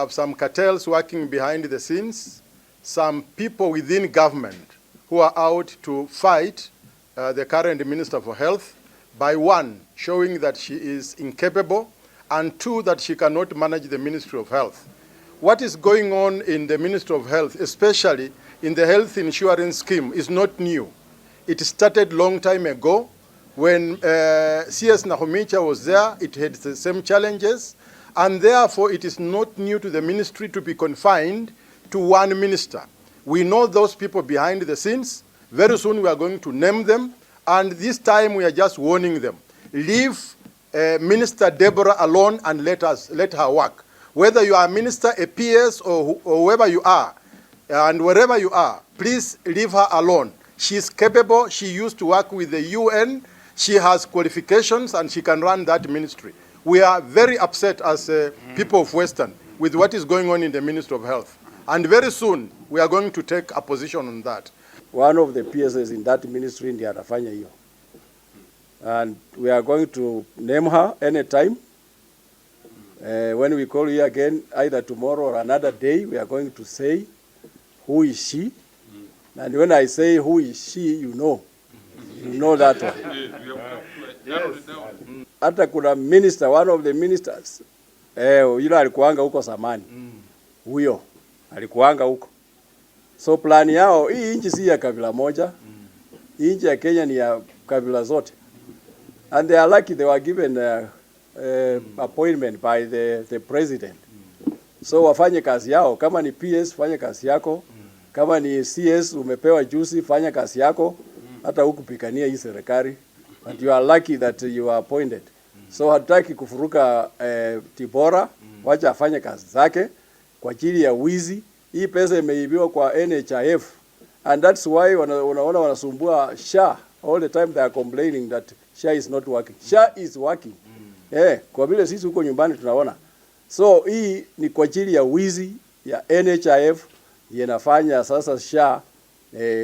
have some cartels working behind the scenes, some people within government who are out to fight the current Minister for Health by one, showing that she is incapable, and two, that she cannot manage the Ministry of Health. What is going on in the Ministry of Health, especially in the health insurance scheme, is not new. It started long time ago. When CS Nahumicha was there, it had the same challenges, and therefore it is not new to the ministry to be confined to one minister. We know those people behind the scenes. Very soon we are going to name them, and this time we are just warning them. Leave Minister Deborah alone and let her work. Whether you are a minister, a PS, or whoever you are, and wherever you are, please leave her alone. She is capable. She used to work with the UN. She has qualifications, and she can run that ministry. We are very upset as people of Western with what is going on in the Ministry of Health. And very soon, we are going to take a position on that. One of the PSs in that ministry ndiye anafanya hiyo. And we are going to name her anytime. When we call you again, either tomorrow or another day, we are going to say, who is she? And when I say, who is she, you know that one. Hata kuna minister, one of the ministers, yule alikuanga huko zamani. Huyo alikuanga huko. So plan yao, hii nchi si ya kabila moja. Hii nchi ya Kenya ni ya kabila zote. And they are lucky they were given appointment by the president. So wafanye kazi yao. Kama ni PS, fanye kazi yako. Kama ni CS, umepewa juzi, fanya kazi yako. Hata hukupigania hii serikali. And you are lucky that you are appointed. So hataki kufuruka Deborah, wacha afanye kazi zake kwa ajili ya wizi. Hii pesa imeibiwa kwa NHIF. And that's why unaona wanasumbua SHA. All the time they are complaining that SHA is not working. SHA is working. Kwa vile sisi huko nyumbani tunaona. So hii ni kwa ajili ya wizi ya NHIF inafanya sasa SHA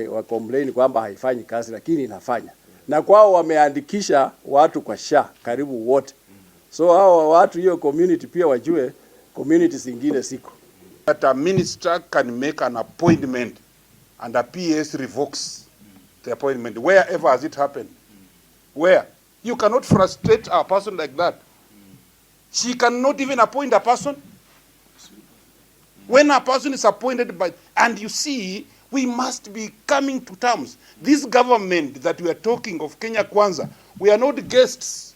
wa complain kwamba haifanyi kazi, lakini inafanya. Na kwao wameandikisha watu kwa SHA karibu wote. So hao watu hiyo community pia wajue communities zingine siko. That a minister can make an appointment and a PS revokes the appointment. Wherever has it happened? Where? You cannot frustrate a person like that. She cannot even appoint a person. When a person is appointed by, and you see, we must be coming to terms. This government that we are talking of, Kenya Kwanza, we are not guests.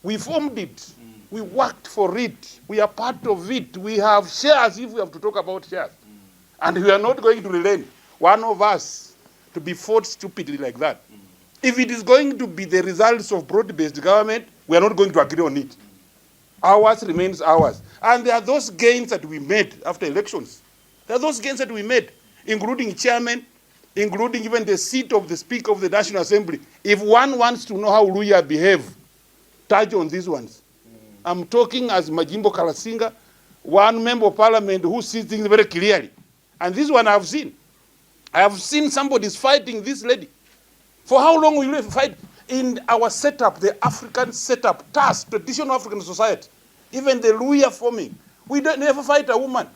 We formed it. We worked for it. We are part of it. We have shares if we have to talk about shares. And we are not going to relent one of us to be fought stupidly like that. If it is going to be the results of broad-based government, we are not going to agree on it. Ours remains ours. And there are those gains that we made after elections. There are those gains that we made, including chairman, including even the seat of the Speaker of the National Assembly. If one wants to know how Luhya behave, touch on these ones. I'm talking as Majimbo Kalasinga, one member of parliament who sees things very clearly. And this one I have seen. I have seen somebody is fighting this lady. For how long will you fight? In our setup, the African setup, task, traditional African society, even the Luhya forming, we don't never fight a woman.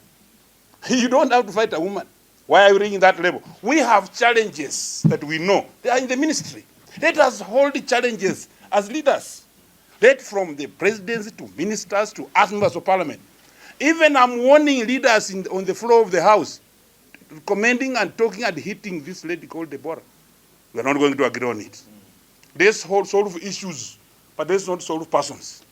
You don't have to fight a woman. Why are you reaching that level? We have challenges that we know. They are in the ministry. Let us hold the challenges as leaders. Let from the presidency to ministers to us members of parliament. Even I'm warning leaders on the floor of the house, commending and talking and hitting this lady called Deborah. We are not going to agree on it. Let's solve issues, but let's not solve persons.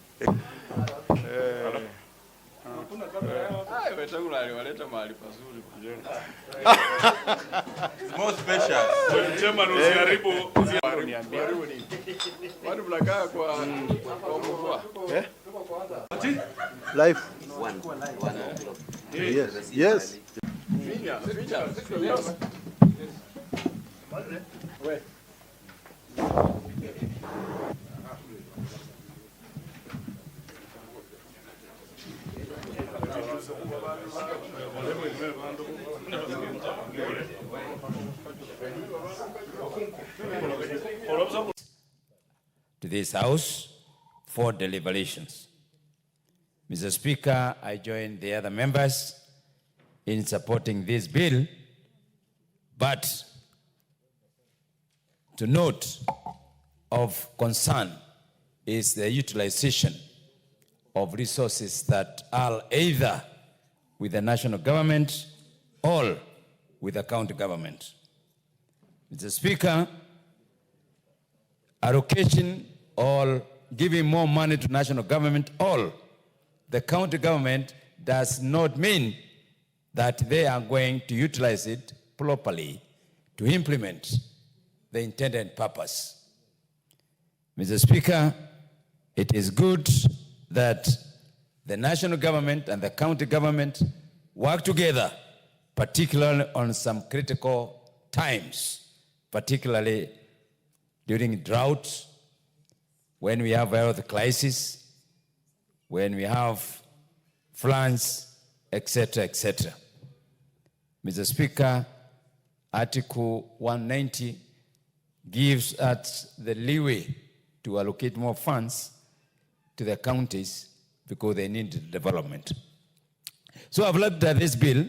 More special. Life. Yes. Yes. To this house for deliberations. Mr. Speaker, I join the other members in supporting this bill, but to note of concern is the utilization of resources that are either with the national government or with the county government. Mr. Speaker, allocation or giving more money to national government or the county government does not mean that they are going to utilize it properly to implement the intended purpose. Mr. Speaker, it is good that the national government and the county government work together, particularly on some critical times, particularly during drought, when we have health crisis, when we have floods, etc., etc. Mr. Speaker, Article 190 gives us the leeway to allocate more funds to the counties because they need development. So I've looked at this bill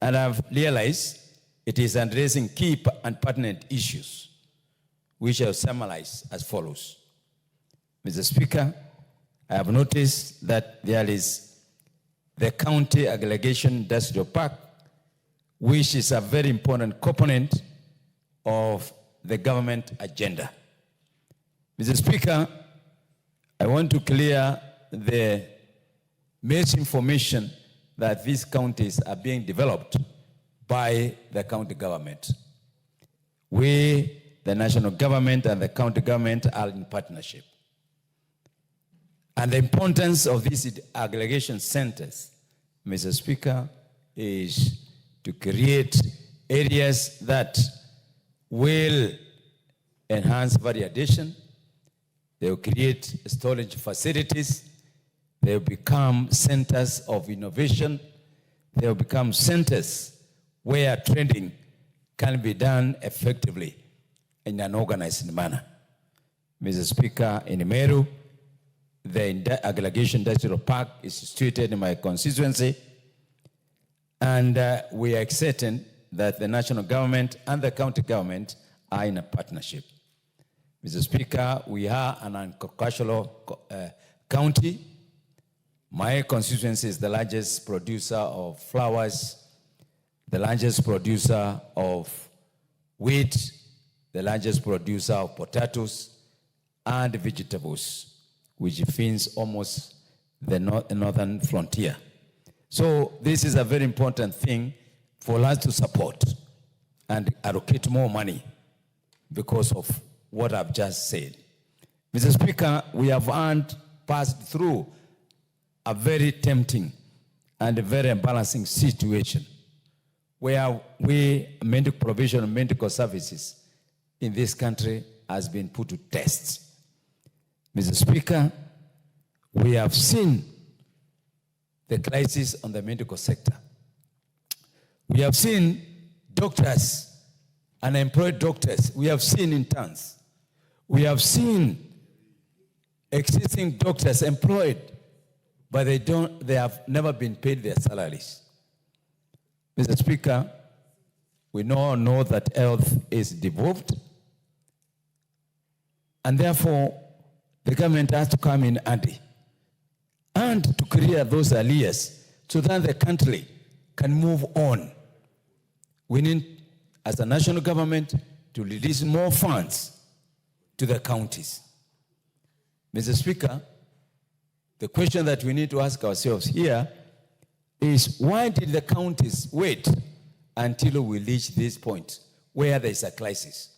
and I've realized it is addressing key and pertinent issues, which I'll summarize as follows. Mr. Speaker, I have noticed that there is the county aggregation industrial park, which is a very important component of the government agenda. Mr. Speaker, I want to clear the misinformation that these counties are being developed by the county government. We, the national government and the county government, are in partnership. And the importance of these aggregation centers, Mr. Speaker, is to create areas that will enhance value addition. They will create storage facilities. They will become centers of innovation. They will become centers where trading can be done effectively in an organized manner. Mr. Speaker, in Meru, the aggregation industrial park is situated in my constituency, and we are certain that the national government and the county government are in a partnership. Mr. Speaker, we are an agricultural county. My constituency is the largest producer of flowers, the largest producer of wheat, the largest producer of potatoes and vegetables, which feeds almost the northern frontier. So this is a very important thing for us to support and allocate more money because of what I've just said. Mr. Speaker, we have passed through a very tempting and a very embarrassing situation where medical provision of medical services in this country has been put to test. Mr. Speaker, we have seen the crisis on the medical sector. We have seen doctors, unemployed doctors. We have seen interns. We have seen existing doctors employed, but they have never been paid their salaries. Mr. Speaker, we all know that health is devolved, and therefore the government has to come in handy and to clear those arrears so that the country can move on. We need, as a national government, to release more funds to the counties. Mr. Speaker, the question that we need to ask ourselves here is, why did the counties wait until we reach this point where there is a crisis?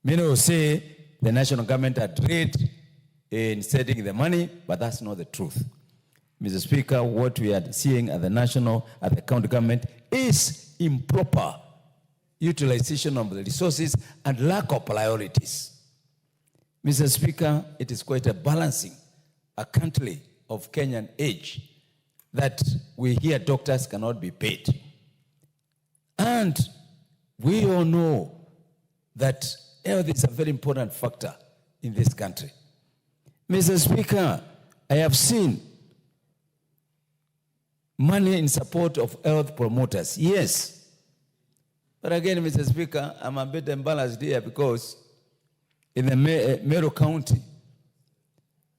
Many will say the national government had delayed in setting the money, but that's not the truth. Mr. Speaker, what we are seeing at the county government is improper utilization of the resources and lack of priorities. Mr. Speaker, it is quite a balancing a country of Kenyan age that we hear doctors cannot be paid. And we all know that health is a very important factor in this country. Mr. Speaker, I have seen money in support of health promoters. Yes. But again, Mr. Speaker, I'm a bit embarrassed here because in the Meru County,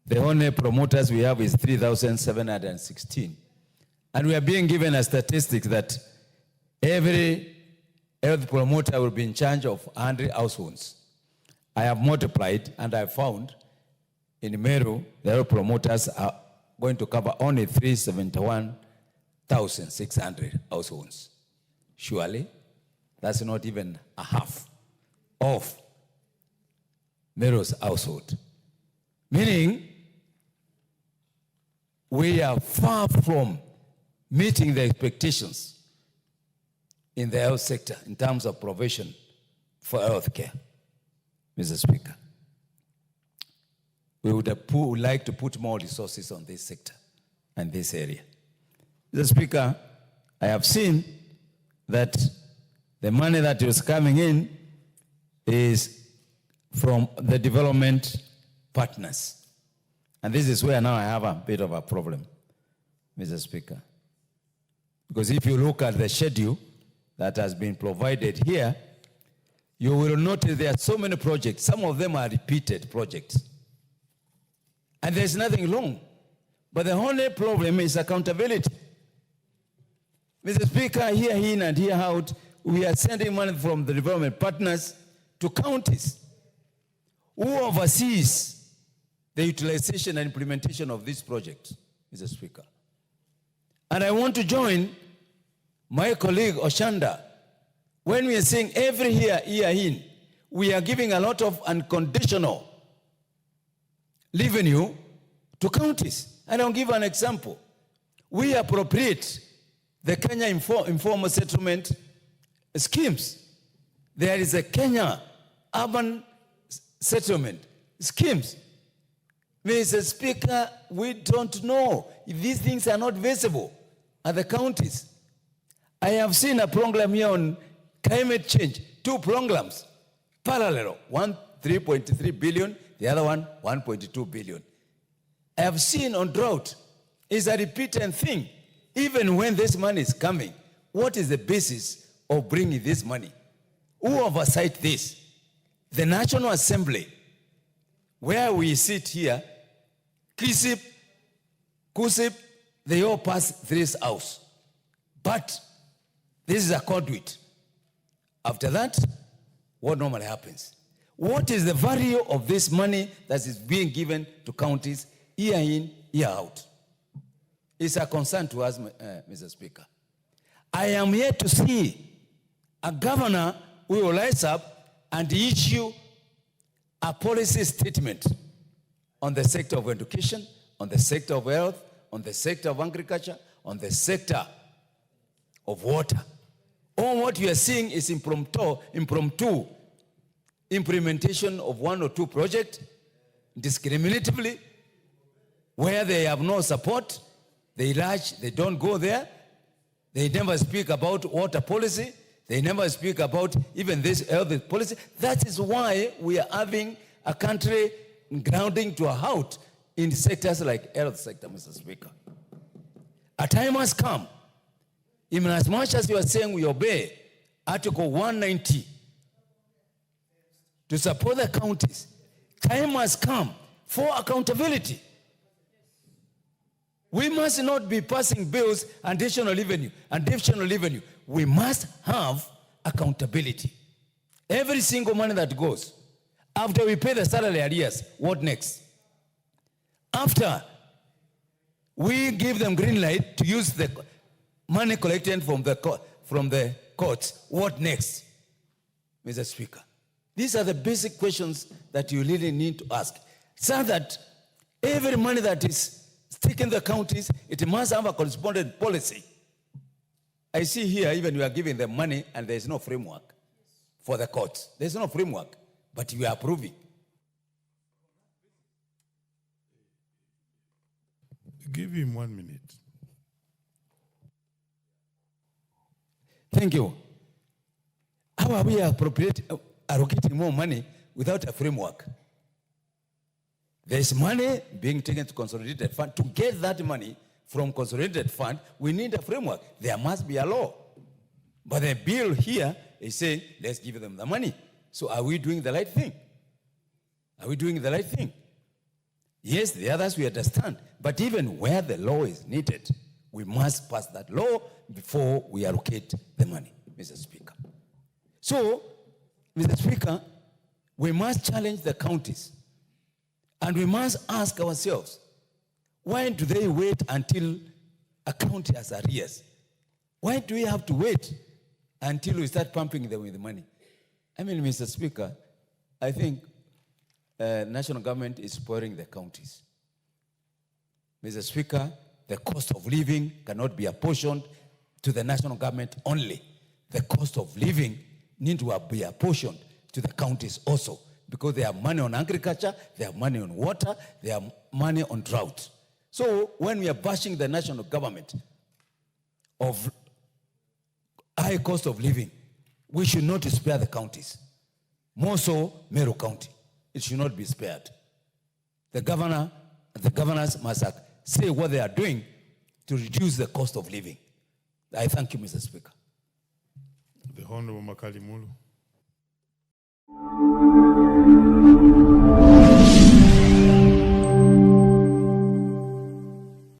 the only promoters we have is 3,716. And we are being given a statistic that every health promoter will be in charge of 100 households. I have multiplied and I found in Meru, the health promoters are going to cover only 371,600 households. Surely, that's not even a half of Meru's household. Meaning, we are far from meeting the expectations in the health sector in terms of provision for health care, Mr. Speaker. We would like to put more resources on this sector and this area. Mr. Speaker, I have seen that the money that is coming in is from the development partners. And this is where now I have a bit of a problem, Mr. Speaker. Because if you look at the schedule that has been provided here, you will notice there are so many projects. Some of them are repeated projects. And there's nothing wrong. But the only problem is accountability. Mr. Speaker, here in and here out, we are sending money from the development partners to counties. Who oversees the utilization and implementation of this project, Mr. Speaker? And I want to join my colleague Oshanda. When we are saying every year in, we are giving a lot of unconditional revenue to counties. And I'll give an example. We appropriate the Kenya informal settlement schemes. There is a Kenya urban settlement schemes. Mr. Speaker, we don't know if these things are not visible at the counties. I have seen a program here on climate change, 2 programs, parallel, one 3.3 billion, the other one 1.2 billion. I have seen on drought is a repeating thing. Even when this money is coming, what is the basis of bringing this money? Who oversight this? The National Assembly, where we sit here, KISIP, KUSIP, they all pass through this house. But this is a conduit. After that, what normally happens? What is the value of this money that is being given to counties year in, year out? It's a concern to us, Mr. Speaker. I am here to see a governor who will rise up and issue a policy statement on the sector of education, on the sector of health, on the sector of agriculture, on the sector of water. All what you are seeing is impromptu implementation of 1 or 2 projects, discriminatively, where they have no support, they rush, they don't go there, they never speak about water policy, they never speak about even this health policy. That is why we are having a country grounding to a halt in sectors like health sector, Mr. Speaker. A time has come, even as much as you are saying we obey Article 190 to support the counties, time has come for accountability. We must not be passing bills and additional revenue. We must have accountability. Every single money that goes, after we pay the salary arrears, what next? After we give them green light to use the money collected from the courts, what next, Mr. Speaker? These are the basic questions that you really need to ask, so that every money that is taken the counties, it must have a correspondent policy. I see here, even you are giving them money and there is no framework for the courts. There is no framework, but you are approving. Give him 1 minute. Thank you. How are we allocating more money without a framework? There is money being taken to consolidated fund. To get that money from consolidated fund, we need a framework. There must be a law. But the bill here is saying, let's give them the money. So are we doing the right thing? Are we doing the right thing? Yes, the others we understand. But even where the law is needed, we must pass that law before we allocate the money, Mr. Speaker. So, Mr. Speaker, we must challenge the counties. And we must ask ourselves, why do they wait until a county has arrears? Why do we have to wait until we start pumping them with money? I mean, Mr. Speaker, I think national government is spoiling the counties. Mr. Speaker, the cost of living cannot be apportioned to the national government only. The cost of living needs to be apportioned to the counties also, because they have money on agriculture, they have money on water, they have money on drought. So when we are bashing the national government of high cost of living, we should not spare the counties. More so, Meru County. It should not be spared. The governors must say what they are doing to reduce the cost of living. I thank you, Mr. Speaker. The Honorable Makali Mulu.